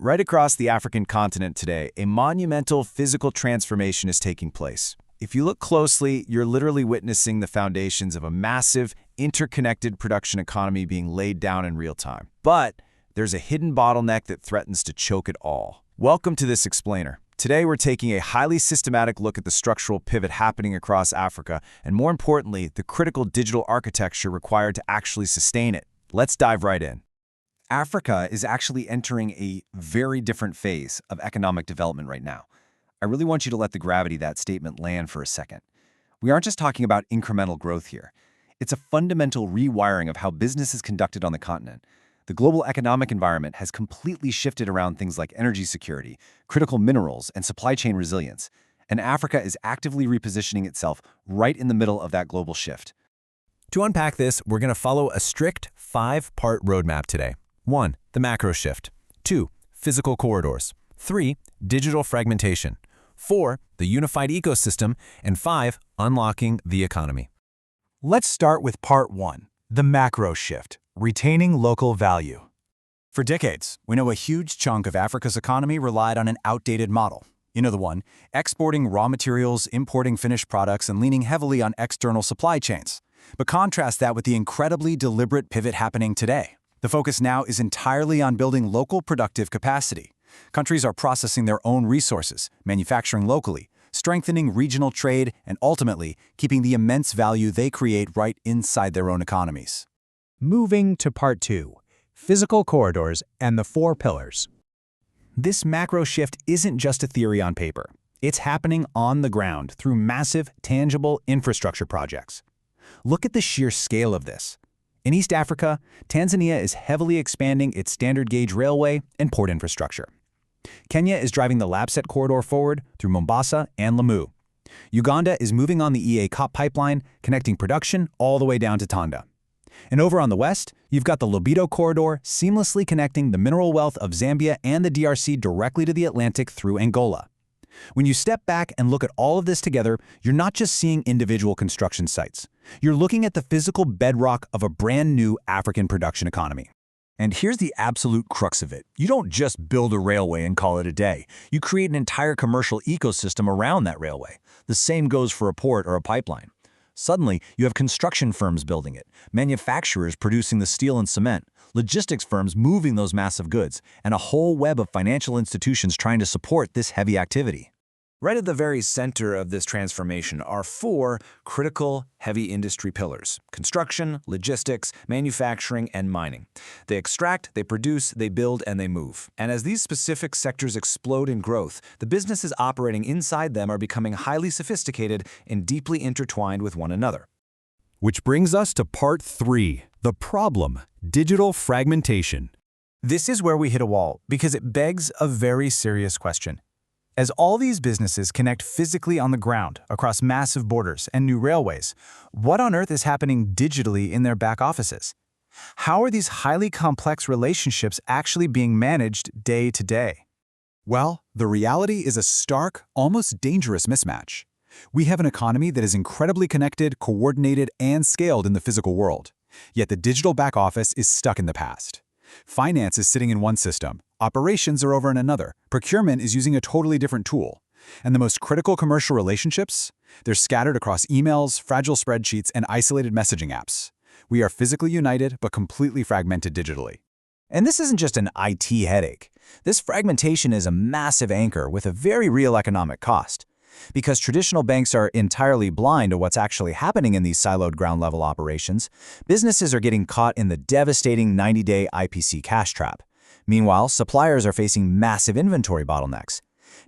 Right across the African continent today, a monumental physical transformation is taking place. If you look closely, you're literally witnessing the foundations of a massive, interconnected production economy being laid down in real time. But there's a hidden bottleneck that threatens to choke it all. Welcome to this explainer. Today, we're taking a highly systematic look at the structural pivot happening across Africa, and more importantly, the critical digital architecture required to actually sustain it. Let's dive right in. Africa is actually entering a very different phase of economic development right now. I really want you to let the gravity of that statement land for a second. We aren't just talking about incremental growth here. It's a fundamental rewiring of how business is conducted on the continent. The global economic environment has completely shifted around things like energy security, critical minerals, and supply chain resilience. And Africa is actively repositioning itself right in the middle of that global shift. To unpack this, we're going to follow a strict 5-part roadmap today. 1. The macro shift. 2. Physical corridors. 3. Digital fragmentation. 4. The unified ecosystem. And 5. Unlocking the economy. Let's start with Part 1, the macro shift, retaining local value. For decades, we know a huge chunk of Africa's economy relied on an outdated model. You know the one, exporting raw materials, importing finished products, and leaning heavily on external supply chains. But contrast that with the incredibly deliberate pivot happening today. The focus now is entirely on building local productive capacity. Countries are processing their own resources, manufacturing locally, strengthening regional trade, and ultimately keeping the immense value they create right inside their own economies. Moving to Part 2, physical corridors and the 4 pillars. This macro shift isn't just a theory on paper. It's happening on the ground through massive, tangible infrastructure projects. Look at the sheer scale of this. In East Africa, Tanzania is heavily expanding its standard gauge railway and port infrastructure. Kenya is driving the Lapset corridor forward through Mombasa and Lamu. Uganda is moving on the EACOP pipeline, connecting production all the way down to Tanda. And over on the west, you've got the Lobito corridor seamlessly connecting the mineral wealth of Zambia and the DRC directly to the Atlantic through Angola. When you step back and look at all of this together, you're not just seeing individual construction sites. You're looking at the physical bedrock of a brand new African production economy. And here's the absolute crux of it. You don't just build a railway and call it a day. You create an entire commercial ecosystem around that railway. The same goes for a port or a pipeline. Suddenly, you have construction firms building it, manufacturers producing the steel and cement, logistics firms moving those massive goods, and a whole web of financial institutions trying to support this heavy activity. Right at the very center of this transformation are 4 critical heavy industry pillars: construction, logistics, manufacturing, and mining. They extract, they produce, they build, and they move. And as these specific sectors explode in growth, the businesses operating inside them are becoming highly sophisticated and deeply intertwined with one another. Which brings us to Part 3, the problem, digital fragmentation. This is where we hit a wall because it begs a very serious question. As all these businesses connect physically on the ground across massive borders and new railways, what on earth is happening digitally in their back offices? How are these highly complex relationships actually being managed day to day? Well, the reality is a stark, almost dangerous mismatch. We have an economy that is incredibly connected, coordinated, and scaled in the physical world. Yet the digital back office is stuck in the past. Finance is sitting in one system, operations are over in another, procurement is using a totally different tool. And the most critical commercial relationships? They're scattered across emails, fragile spreadsheets, and isolated messaging apps. We are physically united, but completely fragmented digitally. And this isn't just an IT headache. This fragmentation is a massive anchor with a very real economic cost. Because traditional banks are entirely blind to what's actually happening in these siloed ground-level operations, businesses are getting caught in the devastating 90-day IPC cash trap. Meanwhile, suppliers are facing massive inventory bottlenecks.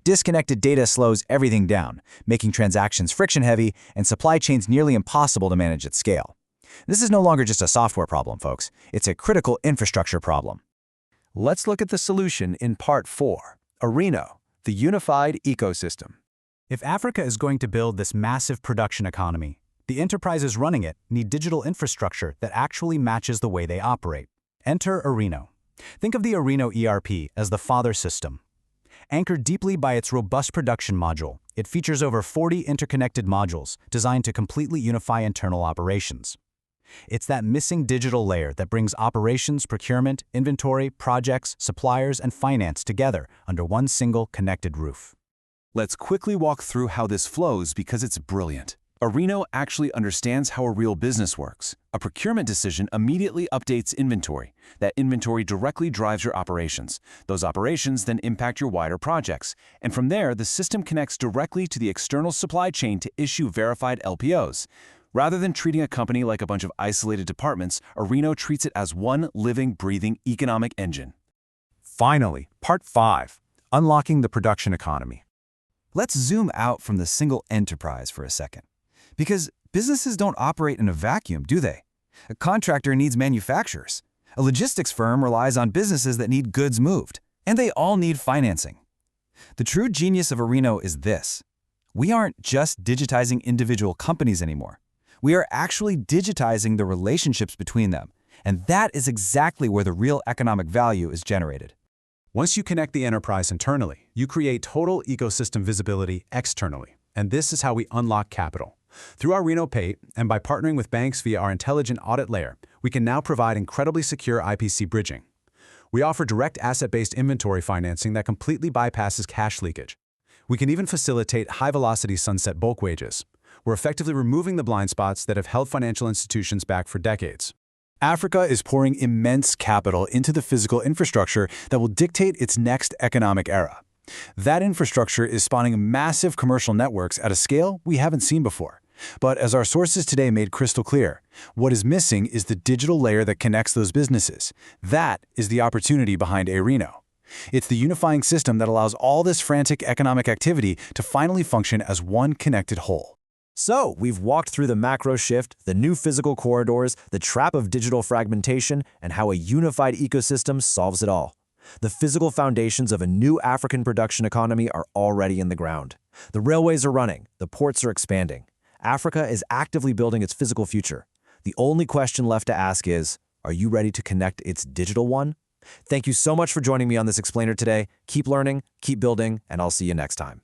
Disconnected data slows everything down, making transactions friction-heavy and supply chains nearly impossible to manage at scale. This is no longer just a software problem, folks. It's a critical infrastructure problem. Let's look at the solution in Part 4, Areno, the unified ecosystem. If Africa is going to build this massive production economy, the enterprises running it need digital infrastructure that actually matches the way they operate. Enter Areno. Think of the Areno ERP as the father system. Anchored deeply by its robust production module, it features over 40 interconnected modules designed to completely unify internal operations. It's that missing digital layer that brings operations, procurement, inventory, projects, suppliers, and finance together under one single connected roof. Let's quickly walk through how this flows because it's brilliant. Areno actually understands how a real business works. A procurement decision immediately updates inventory. That inventory directly drives your operations. Those operations then impact your wider projects. And from there, the system connects directly to the external supply chain to issue verified LPOs. Rather than treating a company like a bunch of isolated departments, Areno treats it as one living, breathing economic engine. Finally, Part 5, Unlocking the Production Economy. Let's zoom out from the single enterprise for a second. Because businesses don't operate in a vacuum, do they? A contractor needs manufacturers. A logistics firm relies on businesses that need goods moved. And they all need financing. The true genius of Areno is this. We aren't just digitizing individual companies anymore. We are actually digitizing the relationships between them. And that is exactly where the real economic value is generated. Once you connect the enterprise internally, you create total ecosystem visibility externally. And this is how we unlock capital. Through our Areno Pay and by partnering with banks via our intelligent audit layer, we can now provide incredibly secure IPC bridging. We offer direct asset-based inventory financing that completely bypasses cash leakage. We can even facilitate high-velocity sunset bulk wages. We're effectively removing the blind spots that have held financial institutions back for decades. Africa is pouring immense capital into the physical infrastructure that will dictate its next economic era. That infrastructure is spawning massive commercial networks at a scale we haven't seen before. But as our sources today made crystal clear, what is missing is the digital layer that connects those businesses. That is the opportunity behind Areno. It's the unifying system that allows all this frantic economic activity to finally function as one connected whole. So, we've walked through the macro shift, the new physical corridors, the trap of digital fragmentation, and how a unified ecosystem solves it all. The physical foundations of a new African production economy are already in the ground. The railways are running, the ports are expanding. Africa is actively building its physical future. The only question left to ask is, are you ready to connect its digital one? Thank you so much for joining me on this explainer today. Keep learning, keep building, and I'll see you next time.